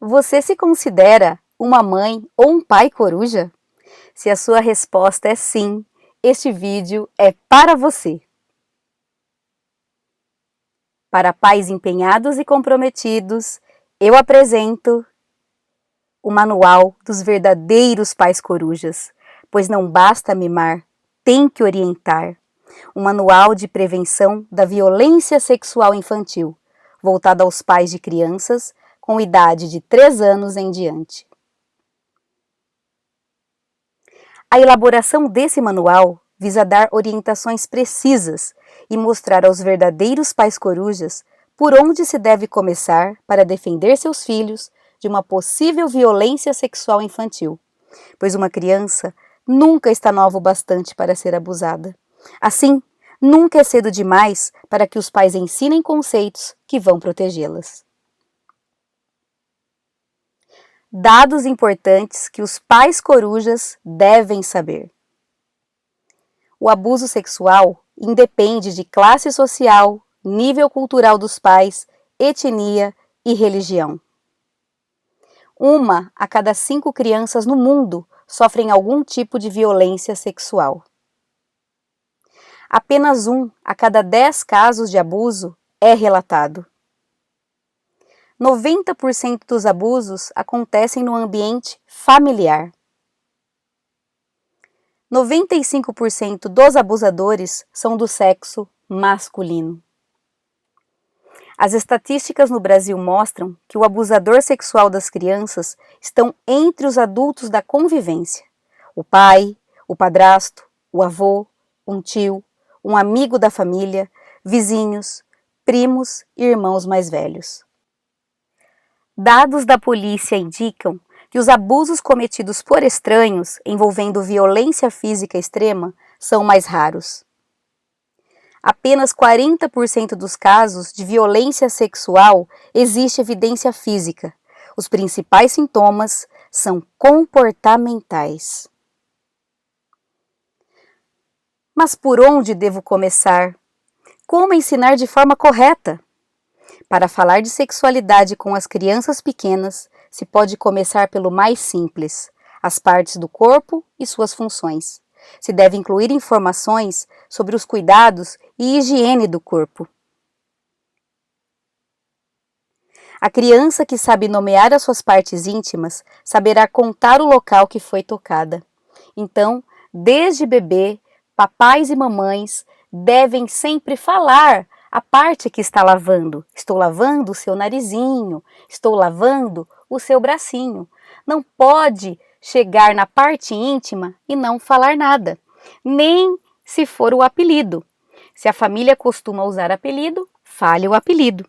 Você se considera uma mãe ou um pai coruja? Se a sua resposta é sim, este vídeo é para você. Para pais empenhados e comprometidos, eu apresento o Manual dos Verdadeiros Pais Corujas, pois não basta mimar, tem que orientar. Um manual de prevenção da violência sexual infantil, voltado aos pais de crianças com idade de 3 anos em diante. A elaboração desse manual visa dar orientações precisas e mostrar aos verdadeiros pais corujas por onde se deve começar para defender seus filhos de uma possível violência sexual infantil, pois uma criança nunca está nova o bastante para ser abusada. Assim, nunca é cedo demais para que os pais ensinem conceitos que vão protegê-las. Dados importantes que os pais corujas devem saber. O abuso sexual independe de classe social, nível cultural dos pais, etnia e religião. 1 a cada 5 crianças no mundo sofrem algum tipo de violência sexual. Apenas 1 a cada 10 casos de abuso é relatado. 90% dos abusos acontecem no ambiente familiar. 95% dos abusadores são do sexo masculino. As estatísticas no Brasil mostram que o abusador sexual das crianças estão entre os adultos da convivência: o pai, o padrasto, o avô, um tio, um amigo da família, vizinhos, primos e irmãos mais velhos. Dados da polícia indicam que os abusos cometidos por estranhos envolvendo violência física extrema são mais raros. Apenas 40% dos casos de violência sexual existe evidência física. Os principais sintomas são comportamentais. Mas por onde devo começar? Como ensinar de forma correta? Para falar de sexualidade com as crianças pequenas, se pode começar pelo mais simples: as partes do corpo e suas funções. Se deve incluir informações sobre os cuidados e higiene do corpo. A criança que sabe nomear as suas partes íntimas saberá contar o local que foi tocada. Então, desde bebê, papais e mamães devem sempre falar a parte que está lavando. Estou lavando o seu narizinho, estou lavando o seu bracinho. Não pode chegar na parte íntima e não falar nada, nem se for o apelido. Se a família costuma usar apelido, fale o apelido.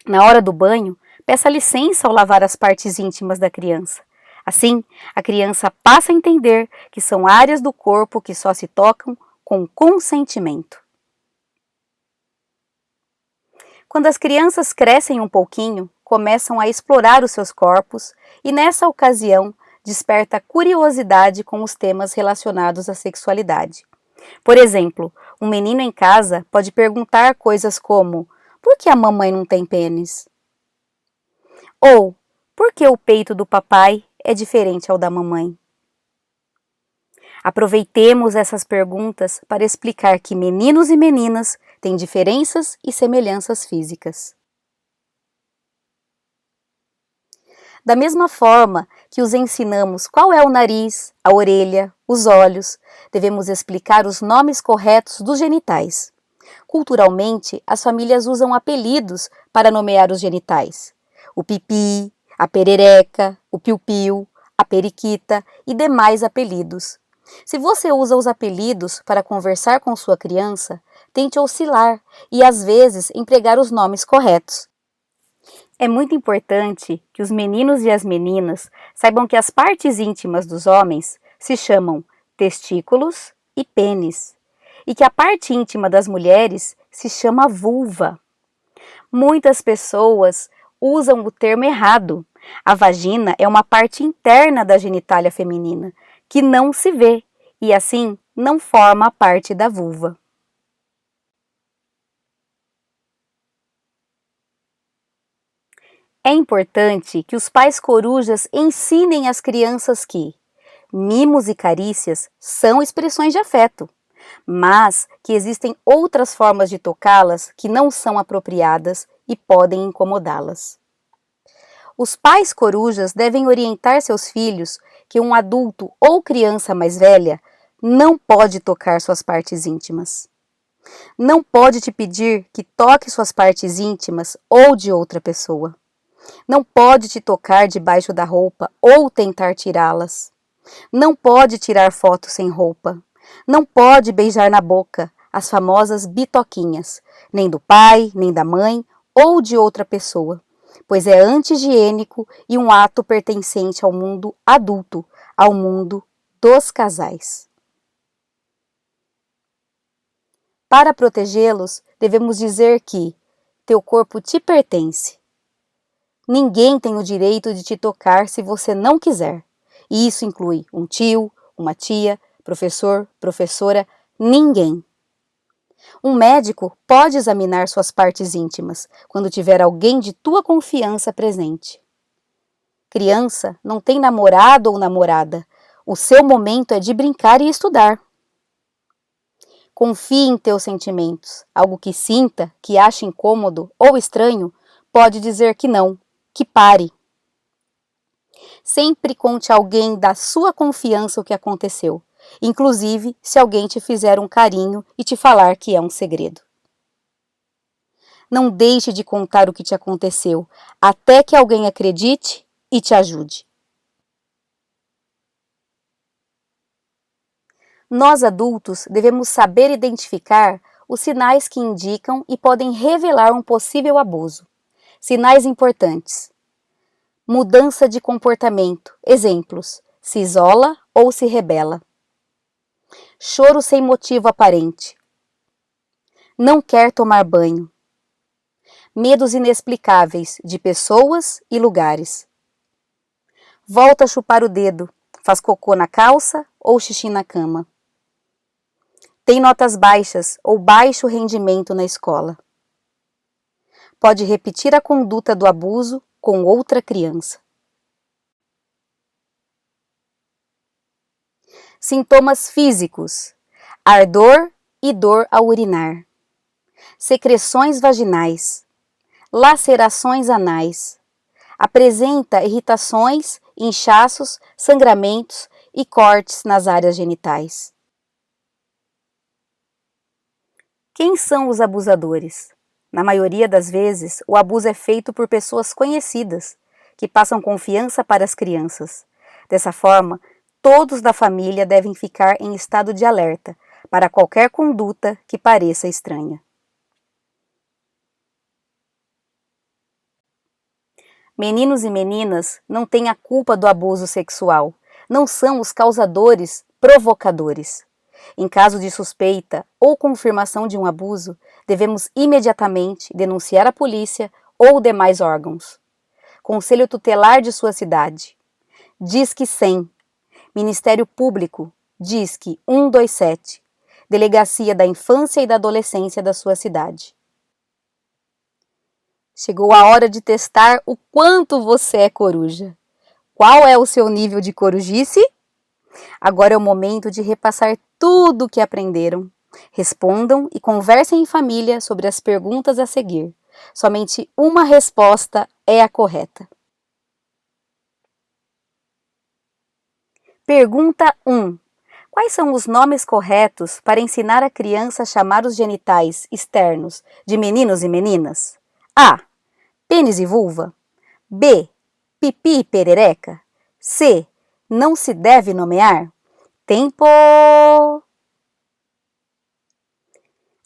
Na hora do banho, peça licença ao lavar as partes íntimas da criança. Assim, a criança passa a entender que são áreas do corpo que só se tocam com consentimento. Quando as crianças crescem um pouquinho, começam a explorar os seus corpos e, nessa ocasião, desperta curiosidade com os temas relacionados à sexualidade. Por exemplo, um menino em casa pode perguntar coisas como: por que a mamãe não tem pênis? Ou, por que o peito do papai é diferente ao da mamãe? Aproveitemos essas perguntas para explicar que meninos e meninas têm diferenças e semelhanças físicas. Da mesma forma que os ensinamos qual é o nariz, a orelha, os olhos, devemos explicar os nomes corretos dos genitais. Culturalmente, as famílias usam apelidos para nomear os genitais: o pipi, a perereca, o piu-piu, a periquita e demais apelidos. Se você usa os apelidos para conversar com sua criança, tente oscilar e, às vezes, empregar os nomes corretos. É muito importante que os meninos e as meninas saibam que as partes íntimas dos homens se chamam testículos e pênis, e que a parte íntima das mulheres se chama vulva. Muitas pessoas usam o termo errado. A vagina é uma parte interna da genitália feminina, que não se vê, e assim não forma parte da vulva. É importante que os pais corujas ensinem às crianças que mimos e carícias são expressões de afeto, mas que existem outras formas de tocá-las que não são apropriadas e podem incomodá-las. Os pais corujas devem orientar seus filhos que um adulto ou criança mais velha não pode tocar suas partes íntimas. Não pode te pedir que toque suas partes íntimas ou de outra pessoa. Não pode te tocar debaixo da roupa ou tentar tirá-las. Não pode tirar fotos sem roupa. Não pode beijar na boca, as famosas bitoquinhas, nem do pai, nem da mãe ou de outra pessoa, pois é anti-higiênico e um ato pertencente ao mundo adulto, ao mundo dos casais. Para protegê-los, devemos dizer que teu corpo te pertence. Ninguém tem o direito de te tocar se você não quiser. E isso inclui um tio, uma tia, professor, professora, ninguém. Um médico pode examinar suas partes íntimas quando tiver alguém de tua confiança presente. Criança não tem namorado ou namorada. O seu momento é de brincar e estudar. Confie em teus sentimentos. Algo que sinta, que ache incômodo ou estranho, pode dizer que não, que pare. Sempre conte a alguém da sua confiança o que aconteceu, inclusive se alguém te fizer um carinho e te falar que é um segredo. Não deixe de contar o que te aconteceu, até que alguém acredite e te ajude. Nós adultos devemos saber identificar os sinais que indicam e podem revelar um possível abuso. Sinais importantes: mudança de comportamento, exemplos, se isola ou se rebela. Choro sem motivo aparente. Não quer tomar banho. Medos inexplicáveis de pessoas e lugares. Volta a chupar o dedo, faz cocô na calça ou xixi na cama. Tem notas baixas ou baixo rendimento na escola. Pode repetir a conduta do abuso com outra criança. Sintomas físicos: ardor e dor ao urinar. Secreções vaginais. Lacerações anais. Apresenta irritações, inchaços, sangramentos e cortes nas áreas genitais. Quem são os abusadores? Na maioria das vezes, o abuso é feito por pessoas conhecidas, que passam confiança para as crianças. Dessa forma, todos da família devem ficar em estado de alerta para qualquer conduta que pareça estranha. Meninos e meninas não têm a culpa do abuso sexual, não são os causadores, provocadores. Em caso de suspeita ou confirmação de um abuso, devemos imediatamente denunciar a polícia ou demais órgãos. Conselho Tutelar de sua cidade. Disque 100. Ministério Público. Disque 127. Delegacia da Infância e da Adolescência da sua cidade. Chegou a hora de testar o quanto você é coruja. Qual é o seu nível de corujice? Agora é o momento de repassar tudo o que aprenderam. Respondam e conversem em família sobre as perguntas a seguir. Somente uma resposta é a correta. Pergunta 1. Quais são os nomes corretos para ensinar a criança a chamar os genitais externos de meninos e meninas? A. Pênis e vulva. B. Pipi e perereca. C. Não se deve nomear? Tempo!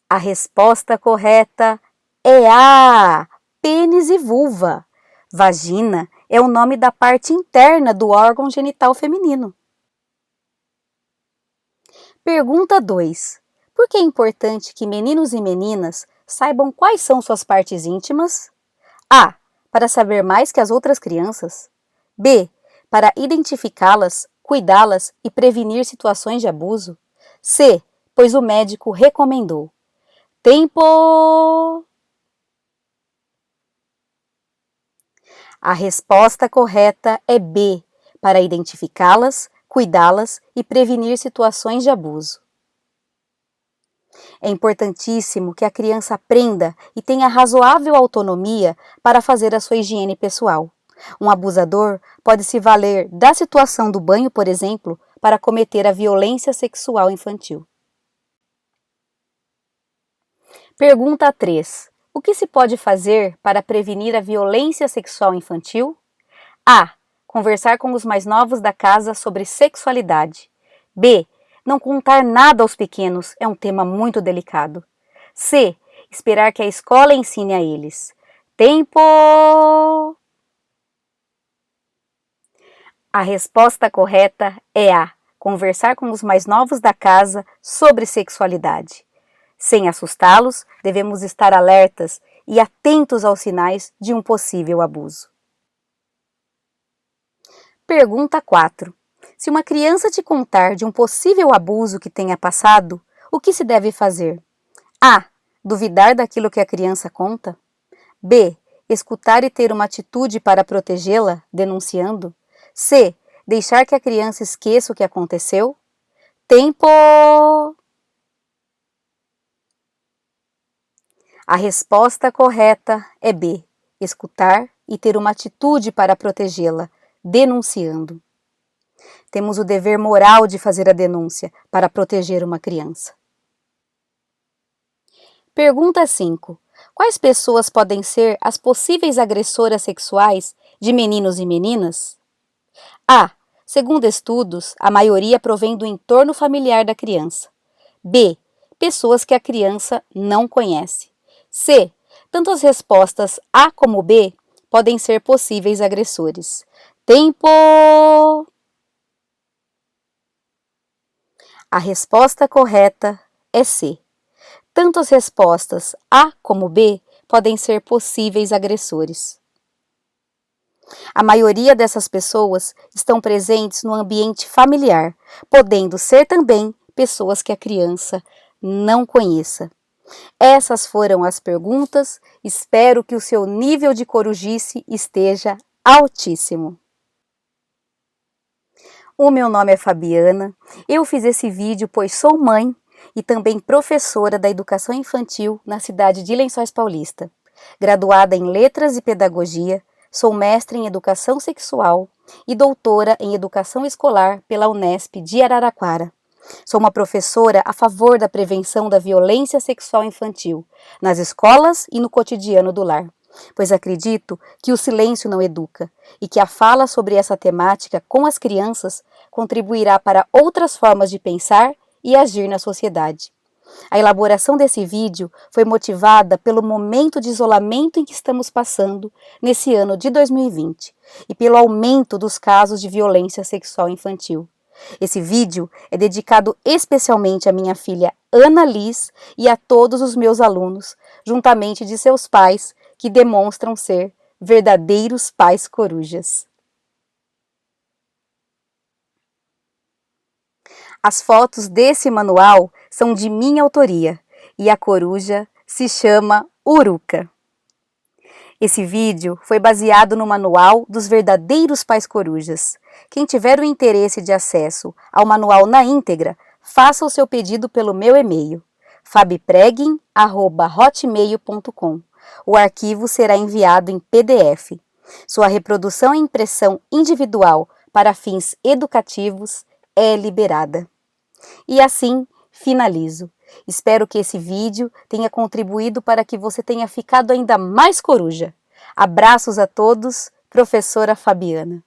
A resposta correta é A. Pênis e vulva. Vagina é o nome da parte interna do órgão genital feminino. Pergunta 2. Por que é importante que meninos e meninas saibam quais são suas partes íntimas? A. Para saber mais que as outras crianças. B. Para identificá-las, cuidá-las e prevenir situações de abuso. C. Pois o médico recomendou. Tempo! A resposta correta é B, para identificá-las, cuidá-las e prevenir situações de abuso. É importantíssimo que a criança aprenda e tenha razoável autonomia para fazer a sua higiene pessoal. Um abusador pode se valer da situação do banho, por exemplo, para cometer a violência sexual infantil. Pergunta 3. O que se pode fazer para prevenir a violência sexual infantil? A. Conversar com os mais novos da casa sobre sexualidade. B. Não contar nada aos pequenos, é um tema muito delicado. C. Esperar que a escola ensine a eles. Tempo! A resposta correta é A. Conversar com os mais novos da casa sobre sexualidade. Sem assustá-los, devemos estar alertas e atentos aos sinais de um possível abuso. Pergunta 4. Se uma criança te contar de um possível abuso que tenha passado, o que se deve fazer? A. Duvidar daquilo que a criança conta. B. Escutar e ter uma atitude para protegê-la, denunciando. C. Deixar que a criança esqueça o que aconteceu. Tempo! A resposta correta é B. Escutar e ter uma atitude para protegê-la, denunciando. Temos o dever moral de fazer a denúncia para proteger uma criança. Pergunta 5. Quais pessoas podem ser as possíveis agressoras sexuais de meninos e meninas? A. Segundo estudos, a maioria provém do entorno familiar da criança. B. Pessoas que a criança não conhece. C. Tanto as respostas A como B podem ser possíveis agressores. Tempo! A resposta correta é C. Tanto as respostas A como B podem ser possíveis agressores. A maioria dessas pessoas estão presentes no ambiente familiar, podendo ser também pessoas que a criança não conheça. Essas foram as perguntas, espero que o seu nível de corujice esteja altíssimo. O meu nome é Fabiana, eu fiz esse vídeo pois sou mãe e também professora da educação infantil na cidade de Lençóis Paulista. Graduada em Letras e Pedagogia, sou mestre em Educação Sexual e doutora em Educação Escolar pela Unesp de Araraquara. Sou uma professora a favor da prevenção da violência sexual infantil, nas escolas e no cotidiano do lar, pois acredito que o silêncio não educa e que a fala sobre essa temática com as crianças contribuirá para outras formas de pensar e agir na sociedade. A elaboração desse vídeo foi motivada pelo momento de isolamento em que estamos passando nesse ano de 2020 e pelo aumento dos casos de violência sexual infantil. Esse vídeo é dedicado especialmente à minha filha Ana Liz e a todos os meus alunos, juntamente de seus pais, que demonstram ser verdadeiros pais corujas. As fotos desse manual são de minha autoria e a coruja se chama Uruca. Esse vídeo foi baseado no manual dos verdadeiros pais corujas. Quem tiver o interesse de acesso ao manual na íntegra, faça o seu pedido pelo meu e-mail, fabipreguin@hotmail.com. O arquivo será enviado em PDF. Sua reprodução e impressão individual para fins educativos é liberada. E assim, finalizo. Espero que esse vídeo tenha contribuído para que você tenha ficado ainda mais coruja. Abraços a todos, professora Fabiana.